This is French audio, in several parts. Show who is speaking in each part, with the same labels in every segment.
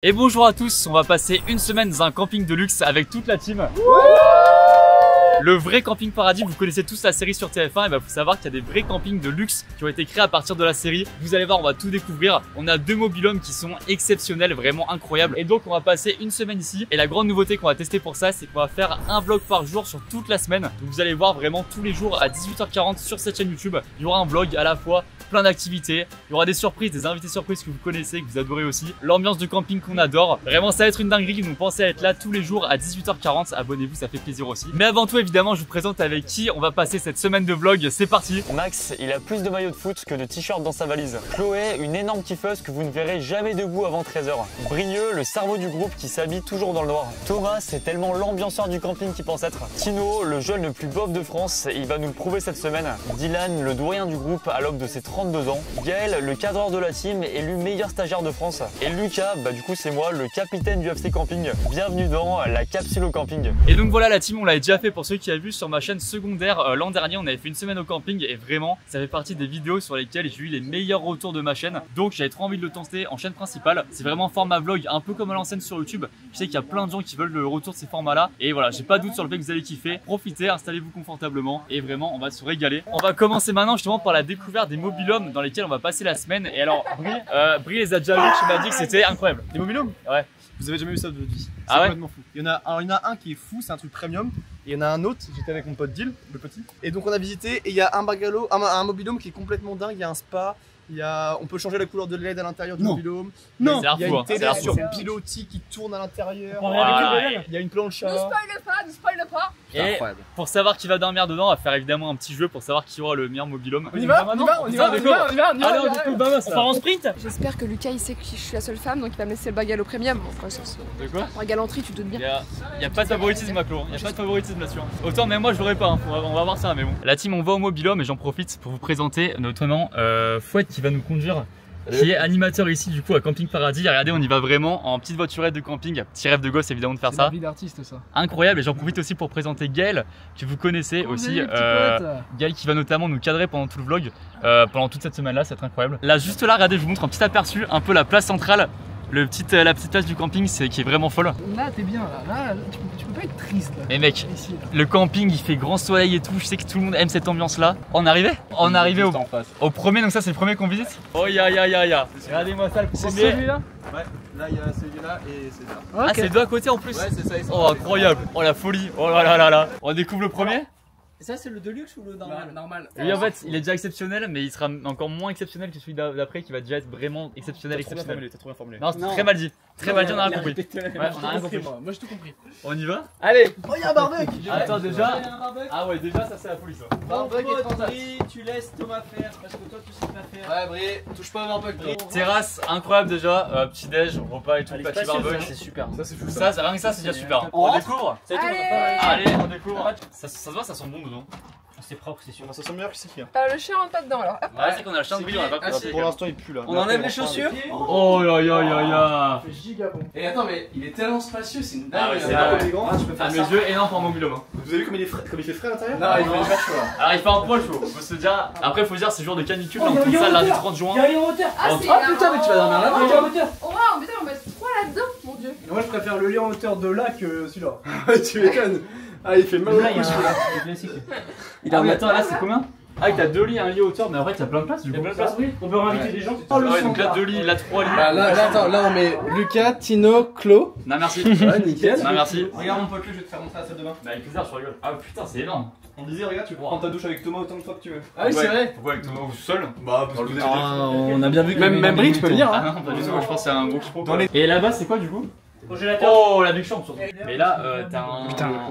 Speaker 1: Et bonjour à tous, on va passer une semaine dans un camping de luxe avec toute la team. Le vrai camping paradis, vous connaissez tous la série sur TF1, et bah faut savoir qu'il y a des vrais campings de luxe qui ont été créés à partir de la série. Vous allez voir, on va tout découvrir. On a deux mobil-homes qui sont exceptionnels, vraiment incroyables. Et donc on va passer une semaine ici. Et la grande nouveauté qu'on va tester pour ça, c'est qu'on va faire un vlog par jour sur toute la semaine. Donc vous allez voir vraiment tous les jours à 18h40 sur cette chaîne YouTube. Il y aura un vlog à la fois, plein d'activités. Il y aura des surprises, des invités surprises que vous connaissez, que vous adorez aussi. L'ambiance de camping qu'on adore. Vraiment ça va être une dinguerie, donc pensez à être là tous les jours à 18h40. Abonnez-vous, ça fait plaisir aussi. Mais avant tout évidemment, je vous présente avec qui on va passer cette semaine de vlog. C'est parti.
Speaker 2: Max, il a plus de maillots de foot que de t-shirts dans sa valise. Chloé, une énorme kiffeuse que vous ne verrez jamais debout avant 13h. Brieux, le cerveau du groupe qui s'habille toujours dans le noir. Thomas, c'est tellement l'ambianceur du camping qu'il pense être. Tino, le jeune le plus bof de France, il va nous le prouver cette semaine. Dylan, le doyen du groupe à l'aube de ses 32 ans. Gaël, le cadreur de la team, élu meilleur stagiaire de France. Et Lucas, du coup c'est moi, le capitaine du FC Camping. Bienvenue dans la capsule au camping.
Speaker 1: Et donc voilà, la team, on l'avait déjà fait pour ceux qui avaient vu sur ma chaîne secondaire l'an dernier. On avait fait une semaine au camping et vraiment ça fait partie des vidéos sur lesquelles j'ai eu les meilleurs retours de ma chaîne. Donc j'avais trop envie de le tester en chaîne principale. C'est vraiment format vlog, un peu comme à l'ancienne sur YouTube. Je sais qu'il y a plein de gens qui veulent le retour de ces formats là. Et voilà, j'ai pas de doute sur le fait que vous allez kiffer. Profitez, installez-vous confortablement et vraiment on va se régaler. On va commencer maintenant justement par la découverte des mobil-homes dans lesquels on va passer la semaine. Et alors Brie les a déjà vus, tu m'as dit que c'était incroyable.
Speaker 3: Des mobil-homes?
Speaker 1: Ouais.
Speaker 3: Vous avez jamais vu ça de votre vie? C'est
Speaker 1: Ah ouais?
Speaker 3: complètement fou. Il y en a un qui est fou, c'est un truc premium. Et il y en a un autre, j'étais avec mon pote Dil, le petit. Et donc on a visité et il y a un bungalow, un mobil-home qui est complètement dingue. Il y a un spa, on peut changer la couleur de LED à l'intérieur du mobil-home.
Speaker 1: Non,
Speaker 3: il y a une télé
Speaker 1: c'est
Speaker 3: sur
Speaker 1: fou.
Speaker 3: pilotis qui tourne à l'intérieur.
Speaker 1: Ouais.
Speaker 3: Il y a une planche à...
Speaker 4: Ne spoil pas.
Speaker 1: Et
Speaker 3: incroyable.
Speaker 1: pour savoir qui va dormir dedans, on va faire évidemment un petit jeu pour savoir qui aura le meilleur mobil-home.
Speaker 3: On y va.
Speaker 1: Allez, on découvre, vamos.
Speaker 5: On part en sprint.
Speaker 4: J'espère que Lucas il sait que je suis la seule femme donc il va me laisser le bungalow premium. Bon, après,
Speaker 1: De quoi?
Speaker 4: en galanterie, tu te doutes bien.
Speaker 1: Il y a pas de favoritisme à Clos, il y a pas de favoritisme là-dessus. Autant même moi je l'aurais pas, hein. On va voir ça mais bon. La team on va au mobil-home et j'en profite pour vous présenter notamment Fouette qui va nous conduire, qui est animateur ici du coup à Camping Paradis. Regardez, on y va vraiment en petite voiturette de camping, petit rêve de gosse évidemment de faire ça.
Speaker 5: C'est vie d'artiste ça.
Speaker 1: Incroyable, et j'en profite aussi pour présenter Gaël que vous connaissez aussi. Gaël qui va notamment nous cadrer pendant tout le vlog, pendant toute cette semaine là, c'est incroyable. Là juste là, regardez, je vous montre un petit aperçu, un peu la place centrale. La petite place du camping qui est vraiment folle.
Speaker 5: Là t'es bien là tu peux pas être triste là.
Speaker 1: Et mec,
Speaker 5: Ici, là.
Speaker 1: le camping il fait grand soleil et tout, je sais que tout le monde aime cette ambiance là. On est arrivé au premier, donc ça c'est le premier qu'on visite. Oh ya. Regardez-moi ça, le
Speaker 5: C'est
Speaker 1: premier.
Speaker 5: celui-là.
Speaker 3: Ouais, là il y a celui-là et celui-là.
Speaker 1: Ah c'est deux à côté en plus.
Speaker 3: Ouais, c'est ça.
Speaker 1: Oh incroyable, oh la folie, oh là là. On découvre le premier.
Speaker 5: Et ça c'est le Deluxe ou le normal?
Speaker 1: Lui en fait il est déjà exceptionnel, mais il sera encore moins exceptionnel que celui d'après qui va déjà être vraiment exceptionnel.
Speaker 3: T'as trop bien formulé.
Speaker 1: Non, c'est très mal dit. Très mal dit, on a rien compris. Ouais, on a rien compris.
Speaker 5: Moi j'ai tout compris.
Speaker 1: On y va?
Speaker 5: Allez.
Speaker 3: Oh, il y a un barbecue.
Speaker 1: Attends déjà. Ah ouais, déjà ça c'est la folie ça.
Speaker 3: Barbecue et transat.
Speaker 5: Tu laisses Thomas faire parce que toi tu sais pas faire.
Speaker 3: Ouais, Brie, touche pas au barbecue.
Speaker 1: Terrasse incroyable déjà, petit déj, repas et tout, petit barbecue.
Speaker 5: C'est super.
Speaker 3: Ça c'est fou.
Speaker 1: Ça, rien que ça, c'est déjà super. On découvre. Allez, on découvre. Ça se voit, ça sent bon dedans.
Speaker 5: C'est propre, c'est sûr.
Speaker 3: Ça sent meilleur qu'ici.
Speaker 4: Le chien rentre pas dedans alors. Hop.
Speaker 1: Ouais, c'est qu'on a le chien de brie, on a pas commencé.
Speaker 3: Pour l'instant il pue là.
Speaker 5: On enlève les chaussures.
Speaker 1: Oh ya.
Speaker 5: C'est giga bon.
Speaker 6: Et attends, mais il est tellement spacieux, c'est une
Speaker 1: Ah ouais,
Speaker 6: dingue.
Speaker 1: c'est
Speaker 3: Ah,
Speaker 1: dingue.
Speaker 3: il est grand.
Speaker 6: Ah, tu peux
Speaker 1: Ah,
Speaker 6: faire
Speaker 1: mes
Speaker 6: ça.
Speaker 1: yeux énormes pour mobil-homme.
Speaker 3: Vous avez vu comme il fait frais à l'intérieur?
Speaker 6: Non, il fait hyper chaud.
Speaker 1: Alors il fait un poil chaud, faut se dire. Après faut se dire c'est jour de canicule, on tourne ça lundi 30 juin.
Speaker 5: Il y a un lit en hauteur.
Speaker 4: Ah, c'est
Speaker 5: Putain mais tu vas dormir là-bas. Il y a un lit en hauteur.
Speaker 4: Oh wow, putain, on va être trois là-dedans, mon dieu.
Speaker 6: Moi, je préfère le lit en hauteur de là que celui-là.
Speaker 3: Ouais, tu m'étonnes. Ah, il fait mal au
Speaker 5: Là il y
Speaker 3: couche.
Speaker 5: a un classique.
Speaker 1: Ah mais attends, là c'est combien? Ah, t'as deux lits, un lit hauteur, mais en fait t'as plein de place du coup.
Speaker 5: Oui. On peut inviter des gens.
Speaker 1: Ah ouais, donc là deux lits, là trois lits.
Speaker 6: Bah, là, attends, là on met Lucas, Tino, Clo.
Speaker 1: Non merci.
Speaker 6: Ouais, nickel.
Speaker 1: Non merci.
Speaker 6: Regarde mon pote, je vais te faire montrer la salle de bain.
Speaker 1: Bah avec plaisir, je rigole. Ah putain, c'est énorme.
Speaker 6: On disait, regarde, tu peux prendre ta douche avec Thomas autant de fois que tu veux.
Speaker 5: Ah oui c'est vrai.
Speaker 1: Pourquoi avec toi ou seul?
Speaker 3: Bah, parce que vous avez
Speaker 5: On a bien vu que
Speaker 6: Même Brie, tu peux venir.
Speaker 1: Ah non, pas du tout, je pense que c'est un gros kiff.
Speaker 3: Dans les-
Speaker 1: Et là-bas c'est quoi du coup?
Speaker 5: Congélateur.
Speaker 1: Oh la big chambre surtout. Mais là t'as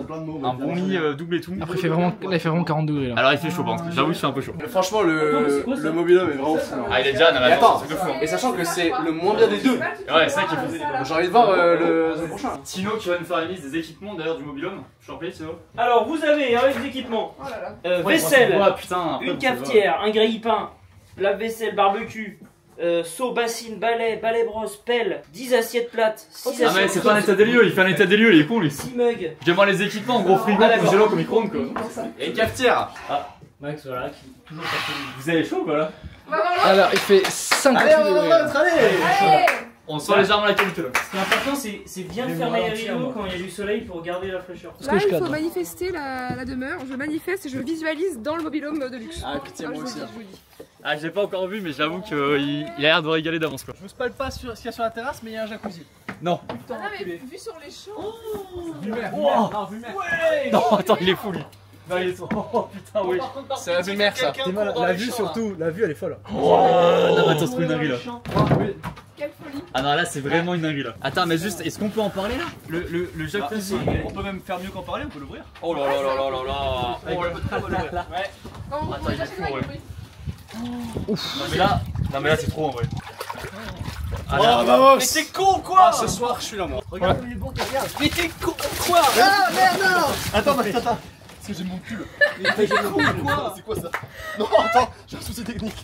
Speaker 3: plein de mots.
Speaker 1: un bon lit double et tout.
Speaker 5: Après il fait vraiment 40 degrés là.
Speaker 1: Alors il fait chaud par contre, j'avoue il fait un peu chaud.
Speaker 3: Franchement, le mobil-homme est vraiment fou. hein.
Speaker 1: Ah il est déjà, non mais
Speaker 6: Et
Speaker 1: attends,
Speaker 6: attends,
Speaker 1: c'est un truc de fou.
Speaker 6: et sachant que c'est le moins bien des deux.
Speaker 1: Ouais, c'est ça qui est fou.
Speaker 6: J'ai envie de voir le prochain.
Speaker 1: Tino qui va nous faire la liste des équipements d'ailleurs du mobil-homme. Je t'en prie Tino.
Speaker 5: Alors vous avez avec des équipements
Speaker 4: Oh là là.
Speaker 5: vaisselle,
Speaker 1: Ouais, putain, après,
Speaker 5: une
Speaker 1: on se voit.
Speaker 5: cafetière, un grille-pain, lave-vaisselle, barbecue, seau, bassine, balai, brosse, pelle, 10 assiettes plates, 6
Speaker 1: Ah mais
Speaker 5: assiettes
Speaker 1: c'est pas un état des lieux, il fait un état des lieux, il est con lui.
Speaker 5: 6 mugs.
Speaker 1: Dis-moi les équipements, en gros frigo,
Speaker 5: Ah, d'accord.
Speaker 1: congélo comme micro-ondes quoi.
Speaker 3: Et une cafetière.
Speaker 5: Max voilà, qui toujours pas
Speaker 1: Vous avez chaud quoi là?
Speaker 4: On va voir l'autre.
Speaker 5: Alors il fait 58
Speaker 3: Allez, on va
Speaker 5: degrés.
Speaker 3: allez.
Speaker 4: Allez.
Speaker 1: On sent légèrement la qualité là.
Speaker 5: Ce qui est important, c'est bien fermer les rideaux quand il y a du soleil pour garder la fraîcheur.
Speaker 4: Là, il faut manifester la demeure. Je manifeste et je visualise dans le mobilhome de luxe.
Speaker 6: Ah, pitié, moi
Speaker 4: je
Speaker 6: aussi.
Speaker 4: vous le dis.
Speaker 1: Ah, je l'ai pas encore vu, mais j'avoue qu'il a l'air de régaler d'avance quoi.
Speaker 6: Je vous spoil pas sur ce qu'il y a sur la terrasse, mais il y a un jacuzzi.
Speaker 1: Non.
Speaker 4: Ah non, mais vu sur les champs.
Speaker 6: Vue mer.
Speaker 1: Wow.
Speaker 6: Non, vue mer.
Speaker 1: Non, attends, il est fou lui. Non, il est trop. Oh putain, oui.
Speaker 6: C'est la vue mer, ça.
Speaker 3: La vue surtout, la vue elle est folle.
Speaker 1: Oh, non, mais attends, c'est trop une dinguerie là.
Speaker 4: Quelle folie.
Speaker 1: Ah non, là c'est vraiment une dinguerie là. Attends, mais juste, est-ce qu'on peut en parler là? Le jacuzzi.
Speaker 3: On peut même faire mieux qu'en parler, on peut l'ouvrir.
Speaker 1: Oh là là là là là là.
Speaker 3: Avec un peu de crème, on l'ouvrir.
Speaker 4: On
Speaker 1: Attends,
Speaker 4: va
Speaker 1: il est
Speaker 4: chercher
Speaker 1: fou,
Speaker 4: avec
Speaker 1: ouais.
Speaker 4: le bruit.
Speaker 1: Non mais là c'est trop en vrai. Ah,
Speaker 3: Oh
Speaker 1: là,
Speaker 3: vamos.
Speaker 6: Mais t'es con quoi? Ce soir, je suis là, moi.
Speaker 3: Regarde les bons qui regardent.
Speaker 6: Mais t'es con quoi?
Speaker 3: Ah merde non. Attends, attends. Parce que j'ai mon pull.
Speaker 6: Mais t'es con quoi?
Speaker 3: C'est quoi ça? Non attends, j'ai un souci technique.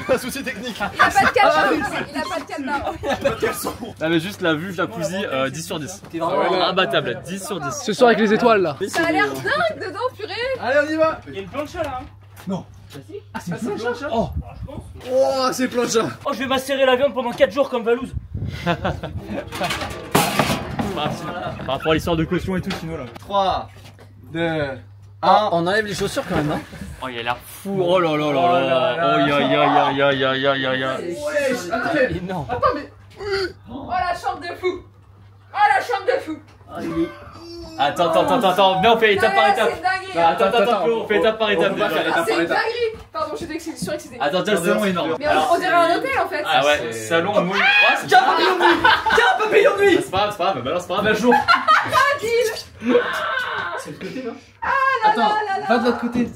Speaker 3: Un souci technique.
Speaker 4: Il a pas de cadenas. Il a pas de cadenas.
Speaker 3: J'ai pas de caleçon.
Speaker 1: Non mais juste la vue jacuzzi 10 sur 10.
Speaker 6: T'es vraiment
Speaker 1: Imbattable, 10 sur 10.
Speaker 6: Ce soir avec les étoiles là.
Speaker 4: Ça a l'air dingue dedans, purée.
Speaker 3: Allez, on y va.
Speaker 5: Il y a une plancha là. Hein.
Speaker 3: Ah, c'est plancha.
Speaker 5: Oh,
Speaker 3: Oh, c'est plancha.
Speaker 5: oh, je vais macérer la viande pendant 4 jours comme Valouz.
Speaker 1: Par rapport à l'histoire de caution et tout sinon là.
Speaker 3: 3, 2, 1.
Speaker 6: On enlève les chaussures quand même, non?
Speaker 1: Oh il a l'air fou. Oh là là là là. Oh aïe aïe aïe aïe aïe aïe aïe aïe.
Speaker 6: Énorme.
Speaker 4: Oh la chambre de fou. Oh la chambre de fou.
Speaker 1: Attends, mais on fait étape par étape.
Speaker 4: C'est dingue.
Speaker 1: Attends, on fait étape par étape.
Speaker 6: On va faire
Speaker 4: Ah,
Speaker 6: étape
Speaker 4: c'est
Speaker 6: par
Speaker 4: une
Speaker 6: étape.
Speaker 4: dinguerie. Pardon, j'étais sûre que c'était.
Speaker 1: Attends, déjà le salon est énorme.
Speaker 4: Mais on dirait un hôtel en fait.
Speaker 1: Ah ouais, salon moule. Ouais, c'est un papillon de nuit. C'est pas grave, balance pas grave. La jour.
Speaker 6: C'est le côté là?
Speaker 4: Attends,
Speaker 6: Va de l'autre côté.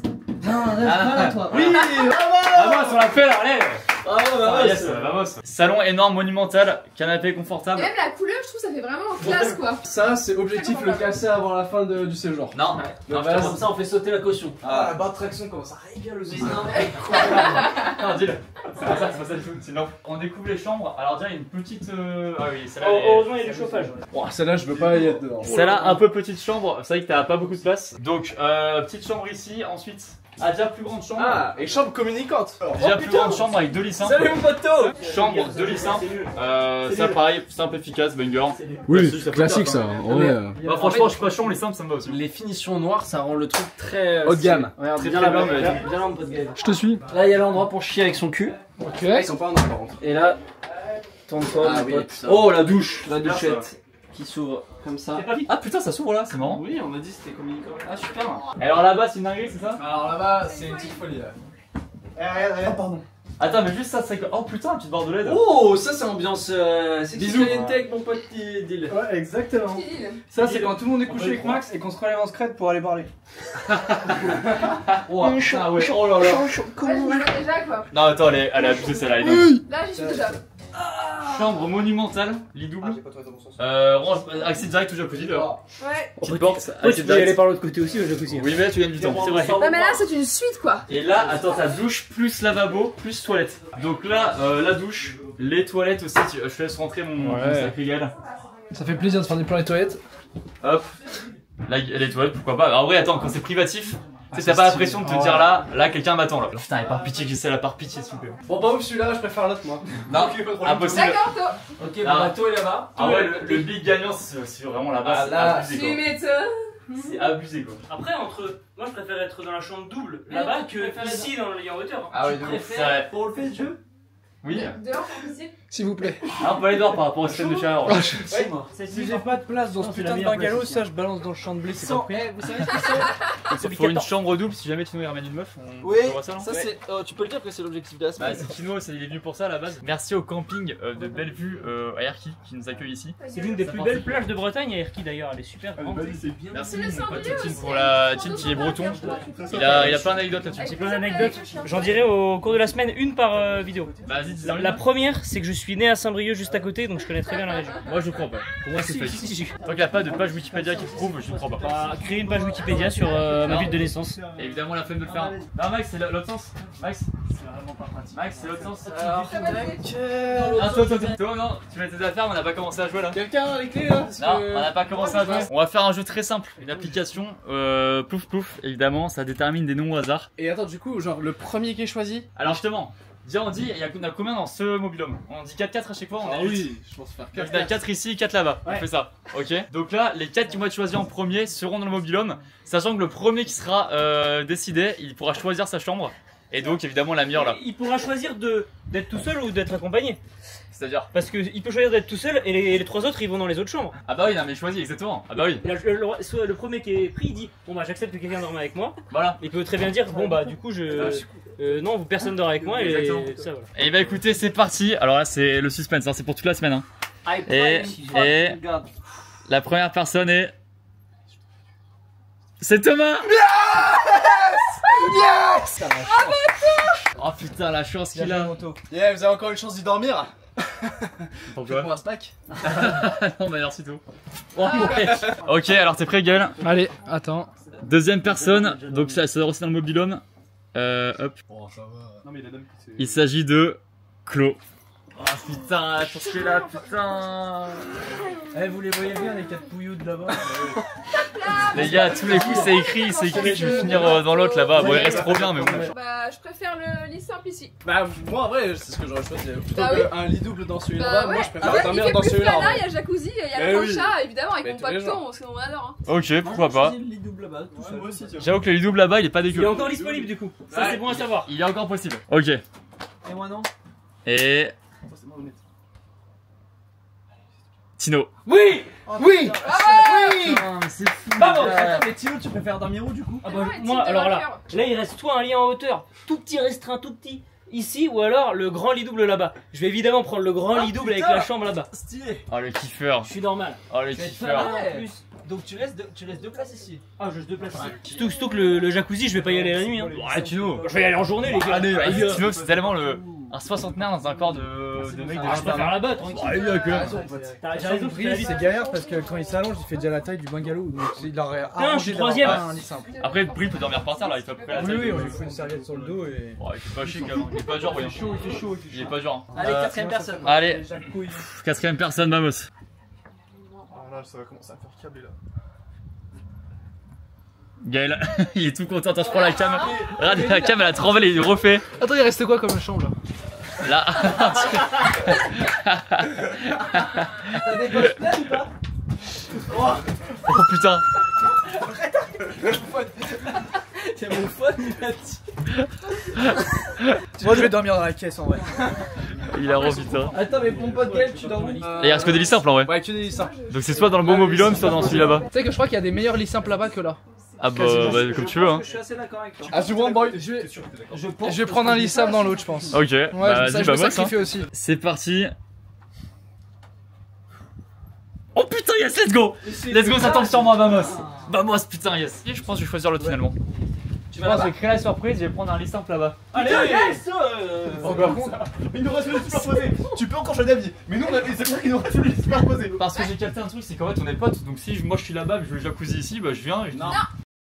Speaker 6: Non, reste pas là toi.
Speaker 1: Oui, vamos, on l'a fait là, allez. Ah, yes, vamos. Salon énorme, monumental, canapé
Speaker 4: Et
Speaker 1: confortable.
Speaker 4: même la couleur, je trouve ça fait vraiment classe quoi.
Speaker 6: Ça, c'est objectif le casser avant la fin du séjour.
Speaker 1: Non, non,
Speaker 6: base.
Speaker 1: comme ça on fait sauter la caution.
Speaker 6: Ah, la barre de traction commence à régale aux
Speaker 1: Non, dis-le. C'est pas ça du tout. Sinon, on découvre les chambres. Alors, déjà, il y a une petite. Ah oui, celle-là.
Speaker 5: Heureusement, il y a du chauffage.
Speaker 6: Celle-là, je veux pas y être dedans.
Speaker 1: Celle-là, un peu petite chambre. C'est vrai que t'as pas beaucoup de place. Donc, petite chambre ici. Ensuite, déjà plus grande chambre.
Speaker 6: Ah, et chambre communicante.
Speaker 1: Déjà plus grande chambre avec 2 lits simples.
Speaker 6: Salut mon poteau.
Speaker 1: Chambre, 2 lits simples. Ça, pareil, simple, efficace, banger.
Speaker 7: Oui,
Speaker 1: Ça fait
Speaker 7: classique
Speaker 1: top,
Speaker 7: ça.
Speaker 1: hein.
Speaker 7: En vrai,
Speaker 1: Bah, franchement, je suis pas chiant, les simples, ça me va aussi.
Speaker 6: Les finitions noires, ça rend le truc très
Speaker 7: haut de gamme.
Speaker 6: Regarde,
Speaker 1: Très,
Speaker 6: bien
Speaker 1: très
Speaker 6: là-bas,
Speaker 1: bien, mais-
Speaker 6: bien là, mon pote Gaël.
Speaker 7: Je te suis.
Speaker 6: Là, il y a l'endroit pour chier avec son cul.
Speaker 7: Ok.
Speaker 6: Ils sont pas en or par contre. Et là, tourne-toi,
Speaker 1: Ah
Speaker 6: mon
Speaker 1: oui,
Speaker 6: pote.
Speaker 1: putain.
Speaker 6: Oh, la douche, la
Speaker 1: Super,
Speaker 6: douchette qui s'ouvre comme ça.
Speaker 1: Ah putain, ça s'ouvre là, c'est marrant.
Speaker 6: Oui, on m'a dit c'était communicant. Ah, super.
Speaker 1: Et alors là-bas, c'est une dinguerie, c'est ça?
Speaker 6: Alors là-bas, c'est une petite folie là.
Speaker 3: Regarde.
Speaker 6: pardon.
Speaker 1: Attends, mais juste ça, c'est que. Oh putain, petite barre de LED.
Speaker 6: Oh, ça c'est ambiance.
Speaker 1: Bisous.
Speaker 6: Caliente avec mon pote Deal.
Speaker 3: Ouais, exactement.
Speaker 4: Style.
Speaker 3: Ça, c'est quand tout le monde est couché avec Max et qu'on se relève en scred pour aller parler.
Speaker 1: Oh, ah ouais. Oh là là.
Speaker 4: Ouais, je vois déjà quoi.
Speaker 1: Non, attends, elle est abusée celle-là. elle est dingue.
Speaker 4: Là, j'y suis déjà.
Speaker 1: Chambre monumentale, lit double.
Speaker 3: J'ai pas trouvé dans mon sens.
Speaker 1: Accès direct au jacuzzi dehors.
Speaker 4: Ouais.
Speaker 1: Petite porte.
Speaker 5: Ouais, tu peux y aller par l'autre côté aussi, le jacuzzi.
Speaker 1: Oui, mais tu gagnes du temps, c'est vrai.
Speaker 4: Non, mais là, c'est une suite quoi.
Speaker 1: Et là, attends, ta douche plus lavabo plus toilette. Donc là, la douche, les toilettes aussi. Je te laisse rentrer mon sacré gars.
Speaker 6: Ça fait plaisir de faire des plans les toilettes.
Speaker 1: Hop. Là, les toilettes, pourquoi pas. Alors, ouais, attends, quand c'est privatif, tu sais, t'as pas l'impression de te dire là, quelqu'un m'attend là. Putain, et par pitié que j'essaie là, par pitié, s'il vous plaît.
Speaker 6: Bon, pas ouf celui-là, je préfère l'autre moi.
Speaker 1: Non, impossible.
Speaker 4: D'accord, toi.
Speaker 6: Ok,
Speaker 1: Ah.
Speaker 6: bon, la toile est là-bas.
Speaker 1: Ah ouais, le big gagnant, c'est vraiment là-bas,
Speaker 6: Ah,
Speaker 1: c'est
Speaker 6: là,
Speaker 1: abusé
Speaker 4: Tu
Speaker 1: quoi.
Speaker 4: m'étonnes.
Speaker 1: C'est abusé quoi.
Speaker 5: Après, moi je préfère être dans la chambre double là-bas que ici dans le lit en hauteur.
Speaker 6: Ah oui,
Speaker 5: Je
Speaker 6: de ouf.
Speaker 5: préfère.
Speaker 6: Pour le fait, jeu.
Speaker 1: Oui.
Speaker 4: Dehors, pour pitié.
Speaker 6: S'il vous plaît.
Speaker 1: Ah, on peut aller dehors par rapport au système de chaleur. Ouais.
Speaker 3: Si j'ai pas de place dans ce putain de bungalow, ça je balance dans le champ de blé, c'est pas pris.
Speaker 6: Vous savez ce que
Speaker 1: Il faut une chambre double si jamais Tino il ramène une meuf. On voit ça, non
Speaker 6: ça c'est. Tu peux le dire que c'est l'objectif de la
Speaker 1: Bah,
Speaker 6: semaine.
Speaker 1: c'est Tino, il est venu pour ça à la base. Merci au camping de Bellevue à Erquy qui nous accueille ici.
Speaker 5: C'est l'une des plus belles plages de Bretagne à Erquy d'ailleurs, elle est super grande.
Speaker 1: Merci mon pote Tine pour la Tine qui est breton. Il a plein d'anecdotes là-dessus.
Speaker 5: J'ai plein d'anecdotes, j'en dirai au cours de la semaine une par vidéo.
Speaker 1: Vas-y, dis-en une.
Speaker 5: La première, c'est que je suis né à Saint-Brieuc juste à côté, donc je connais très bien la région.
Speaker 1: Moi je crois pas. Pour moi c'est fake. Tant qu'il n'y a pas de page Wikipédia qui prouve, je ne crois pas.
Speaker 5: Bah, créer une page Wikipédia sur ma ville de naissance.
Speaker 1: Et évidemment la flemme de le faire. Non Max, c'est l'autre sens. Max, c'est vraiment pas pratique. Max, c'est l'autre sens.
Speaker 4: Très bonne idée.
Speaker 1: Toi, non, tu mets tes affaires, mais on n'a pas commencé à jouer là.
Speaker 6: Quelqu'un a les clés là parce
Speaker 1: Non,
Speaker 6: que-
Speaker 1: on n'a pas commencé à jouer. On va faire un jeu très simple, une application, plouf plouf, évidemment, ça détermine des noms au hasard.
Speaker 6: Et attends, du coup, genre le premier qui est choisi.
Speaker 1: Alors justement, Déjà on dit, on a combien dans ce mobilhome? On dit 4-4 à chaque fois, on
Speaker 6: Ah
Speaker 1: a 8.
Speaker 6: oui, je pense faire
Speaker 1: Il y en a 4 ici, 4 là-bas, on fait ça, ok? Donc là, les 4 qui vont être choisis en premier seront dans le mobilhome, sachant que le premier qui sera décidé, il pourra choisir sa chambre, et donc évidemment la meilleure là.
Speaker 5: Il pourra choisir d'être tout seul ou d'être accompagné.
Speaker 1: C'est-à-dire?
Speaker 5: Parce qu'il peut choisir d'être tout seul et les 3 autres ils vont dans les autres chambres.
Speaker 1: Ah bah oui, non mais choisis, exactement, ah bah oui.
Speaker 5: Et là, le premier qui est pris il dit bon bah j'accepte que quelqu'un dorme avec moi.
Speaker 1: Voilà.
Speaker 5: Il peut très bien dire bon bah du coup non personne dort avec moi et
Speaker 1: Exactement.
Speaker 5: ça voilà.
Speaker 1: Et bah écoutez, c'est parti. Alors là, c'est le suspense, hein, c'est pour toute la semaine. Hein. Et la première personne est. C'est Thomas!
Speaker 3: Yes!
Speaker 1: Oh putain, la chance qu'il a!
Speaker 3: Yeah, vous avez encore une chance d'y dormir?
Speaker 1: Pourquoi?
Speaker 3: Pour un snack?
Speaker 1: Non, bah merci tout. Oh, ouais. Ok, alors t'es prêt, Gaël?
Speaker 7: Allez, attends.
Speaker 1: Deuxième personne, donc ça sera aussi dans le mobilhome. Hop.
Speaker 3: Oh, ça va. Non, mais
Speaker 1: Il s'agit de Clo. Oh putain, la chance qu'il a, putain!
Speaker 6: Eh, vous les voyez bien, les 4 pouilloux de là-bas?
Speaker 1: Les gars, tous les coups c'est écrit, je vais finir dans l'autre là-bas. Bon, il reste trop bien, mais bon.
Speaker 4: Bah, je préfère le lit simple ici.
Speaker 3: Bah, moi en vrai, c'est ce que j'aurais choisi. Plutôt
Speaker 4: Bah oui.
Speaker 3: qu'un lit double dans celui-là,
Speaker 4: Bah
Speaker 3: moi
Speaker 4: ouais.
Speaker 3: je préfère
Speaker 4: Il
Speaker 3: dormir
Speaker 4: fait
Speaker 3: dans
Speaker 4: plus
Speaker 3: celui-là.
Speaker 4: là, il y a le jacuzzi, il y a
Speaker 3: Mais
Speaker 4: la
Speaker 3: oui.
Speaker 4: plancha, évidemment, avec
Speaker 3: Mais
Speaker 4: mon
Speaker 3: tous les
Speaker 4: papillon, sinon on adore. Hein.
Speaker 1: Ok, pourquoi pas.
Speaker 6: Le lit double là-bas, tout seul.
Speaker 3: Moi aussi, tiens.
Speaker 1: J'avoue que le lit double là-bas il est pas
Speaker 5: Il est
Speaker 1: dégueu.
Speaker 5: encore disponible du coup. Ça c'est bon à savoir.
Speaker 1: Il est encore possible. Ok.
Speaker 6: Et moi non?
Speaker 1: Et. Tino.
Speaker 5: Oui.
Speaker 6: Oui!
Speaker 1: Oui! C'est fou.
Speaker 5: Bravo.
Speaker 6: Attends, mais Tino, tu préfères dormir où du coup?
Speaker 5: Ah bah,
Speaker 4: Ouais,
Speaker 5: moi
Speaker 4: type de
Speaker 5: alors là,
Speaker 4: rappeur.
Speaker 5: là il reste soit un lit en hauteur, tout petit restreint, tout petit ici, ou alors le grand lit double là-bas. Je vais évidemment prendre le grand lit double avec la chambre là-bas.
Speaker 6: Stylé!
Speaker 1: Oh le kiffeur.
Speaker 5: Je suis normal.
Speaker 1: Oh le
Speaker 6: Tu vas être
Speaker 1: kiffeur.
Speaker 6: pas mal.
Speaker 5: En plus.
Speaker 6: Donc tu laisses 2 places ici.
Speaker 5: Ah, je deux places ici. Surtout que le jacuzzi, je vais pas y aller la nuit. Hein.
Speaker 1: Ouais, Tino.
Speaker 5: Je vais y aller en journée, les gars.
Speaker 1: Allez,
Speaker 5: Ah,
Speaker 1: vas-y, Tino, c'est tellement un soixantenaire dans un corps de mec de
Speaker 5: Ah, je préfère là-bas, tranquille.
Speaker 1: Ouais, d'accord.
Speaker 5: T'as raison,
Speaker 7: C'est galère parce que quand il s'allonge, il fait déjà la taille du bungalow. Donc il aurait
Speaker 5: je suis troisième.
Speaker 7: un lit simple.
Speaker 1: Après, Brie peut dormir par terre là, il fait à peu près la
Speaker 7: Oui,
Speaker 1: taille.
Speaker 7: oui, on lui fout une serviette sur le dos et.
Speaker 1: Oh, il fait pas chic, hein. Il est pas dur, voyons.
Speaker 7: Il fait chaud.
Speaker 1: Il est pas dur. Hein.
Speaker 6: Allez, 4ème personne.
Speaker 1: Allez, 4ème personne, vamos.
Speaker 3: Alors là, ça va commencer à me faire câbler là.
Speaker 1: Gaël, il est tout content. Attends, je prends la cam. Regarde, la cam, elle a tremblé, il refait.
Speaker 7: Attends, il restait quoi comme chambre là?
Speaker 1: Là.
Speaker 6: T'as des poches pleines ou pas?
Speaker 1: Oh putain.
Speaker 6: T'es mon phone, il a dit.
Speaker 7: Moi je vais dormir dans la caisse en vrai.
Speaker 1: Il a trop putain.
Speaker 6: Attends, mais mon pote Gaël, tu dors où?
Speaker 1: Et il reste que des lits simples en vrai.
Speaker 7: Ouais, que des lits simples.
Speaker 1: Donc c'est soit dans le bon mobilhome, soit dans celui là-bas.
Speaker 7: Tu sais que je crois qu'il y a des meilleurs lits simples là-bas que là.
Speaker 1: Ah bah, comme tu veux hein.
Speaker 6: Je suis assez d'accord avec toi.
Speaker 3: Ah, tu vois, boy?
Speaker 7: Je vais prendre un lit simple dans l'autre, je pense.
Speaker 1: Ok,
Speaker 7: Ouais,
Speaker 1: bah
Speaker 7: ça,
Speaker 1: vas-y,
Speaker 7: je
Speaker 1: bah
Speaker 7: vais
Speaker 1: moi
Speaker 7: sacrifier aussi.
Speaker 1: C'est parti. Oh putain, yes, let's go. Let's go, ça tombe sur moi, vamos. Vamos, putain, yes. Et je pense que je vais choisir l'autre finalement. Je pense que je vais créer la surprise, je vais prendre un lit simple là-bas.
Speaker 5: Allez,
Speaker 3: Oh, par contre, il nous reste le superposé. Tu peux encore changer d'avis. Mais nous, c'est pour ça qu'il nous reste le superposé.
Speaker 1: Parce que j'ai capté un truc, c'est qu'en fait on est potes, donc si moi je suis là-bas, je veux le jacuzzi ici, bah je viens et je dis
Speaker 6: Non.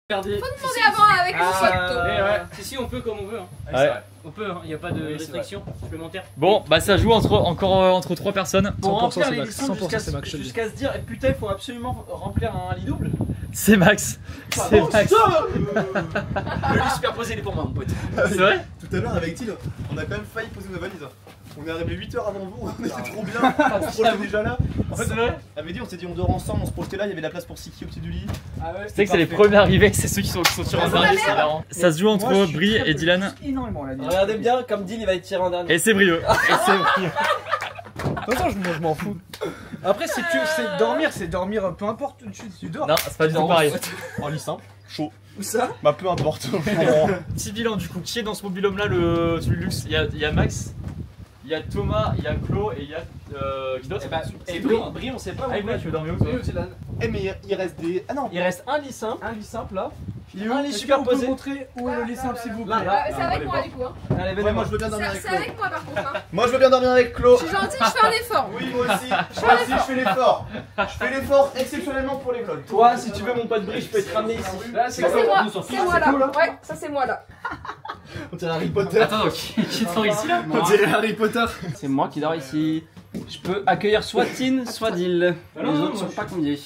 Speaker 4: Faut demander avant avec mon pote.
Speaker 5: Si, on peut comme on veut. Hein.
Speaker 1: Ouais.
Speaker 5: On peut, il n'y a pas de restriction supplémentaire.
Speaker 1: Bon, bah ça joue encore entre 3 personnes.
Speaker 6: Pour
Speaker 7: 100%
Speaker 6: remplir
Speaker 7: c'est
Speaker 6: les
Speaker 7: max.
Speaker 6: licences
Speaker 7: 100% c'est max, je te le dis.
Speaker 6: jusqu'à se dire, eh, putain, il faut absolument remplir un lit double.
Speaker 1: C'est Max. C'est Max.
Speaker 6: Le lit superposé, il est pour moi, mon pote.
Speaker 1: C'est vrai?
Speaker 3: Tout à l'heure, avec Tilo, on a quand même failli poser nos valises. On est arrivé 8 heures avant vous, on était trop bien, on se projetait déjà là. En fait, on avait dit, on s'est dit, on dort ensemble, on se projetait là, il y avait de la place pour Siki au pied du lit.
Speaker 6: Ah ouais,
Speaker 1: Tu sais que c'est les premiers arrivés, c'est ceux qui sont sur un dernier, c'est marrant. Ça se joue entre
Speaker 6: Moi, je suis
Speaker 1: Brie et Dylan.
Speaker 6: énormément la nuit. Regardez bien, comme Dean, il va être tiré en dernier.
Speaker 1: Et c'est Brio.
Speaker 7: De toute façon, je m'en fous. Après, c'est dormir, peu importe, tu dors.
Speaker 1: Non, c'est pas du tout pareil.
Speaker 3: En lit simple, chaud.
Speaker 6: Où ça?
Speaker 3: Bah, peu importe.
Speaker 1: Petit bilan du coup, qui est dans ce mobilhome là, celui luxe? Il y a Max, il y a Thomas, il y a Clo et il y a qui d'autre?
Speaker 6: Et Brie, on sait pas où
Speaker 1: Ah,
Speaker 6: on va.
Speaker 1: Brie, tu veux dormir où toi?
Speaker 3: Eh, mais il reste des. Ah non,
Speaker 6: Il reste un lit simple là. Un lit
Speaker 7: Est-ce
Speaker 6: superposé.
Speaker 7: qu'on peut montrer où est le lit simple, s'il vous plaît?
Speaker 4: C'est avec moi du coup. Hein.
Speaker 6: Allez,
Speaker 3: ouais,
Speaker 6: venez,
Speaker 3: moi je veux bien dormir avec
Speaker 4: C'est
Speaker 3: Clo.
Speaker 4: avec moi par contre. Hein.
Speaker 3: Moi je veux bien dormir avec Clo.
Speaker 4: Je suis gentille, je fais un effort.
Speaker 3: Oui, moi aussi. Moi aussi, je fais l'effort. Je fais l'effort exceptionnellement pour les vlogs.
Speaker 6: Toi, si tu veux, mon pote Brie, je peux te ramener ici. Là,
Speaker 4: Ça c'est moi là. Ouais, ça c'est moi là.
Speaker 3: On dirait Harry Potter.
Speaker 1: Attends, donc, qui sort ici là?
Speaker 3: On dirait Harry Potter.
Speaker 6: C'est moi qui dors ici.
Speaker 5: Je peux accueillir soit Tin, soit Dil. Les autres sont pas conviés.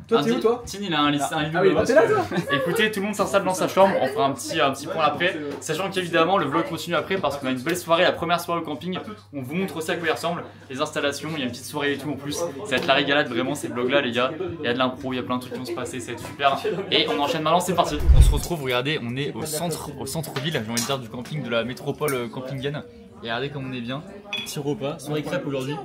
Speaker 7: Toi, t'es où toi?
Speaker 1: Tin, il a un lit
Speaker 7: Ah oui, bah t'es là toi.
Speaker 1: Écoutez, tout le monde s'installe dans sa chambre, on fera un petit point après. Sachant qu'évidemment, le vlog continue après parce qu'on a une belle soirée, la première soirée au camping. On vous montre aussi à quoi il ressemble, les installations, il y a une petite soirée et tout en plus. Ça va être la régalade, vraiment, ces vlogs là, les gars. Il y a de l'impro, il y a plein de trucs qui vont se passer, ça va être super. Et on enchaîne maintenant, c'est parti. On se retrouve, regardez, on est au centre-ville, j'ai envie de dire, du camping de la métropole campingienne. Et regardez comme on est bien, petit repas, soirée crêpes aujourd'hui.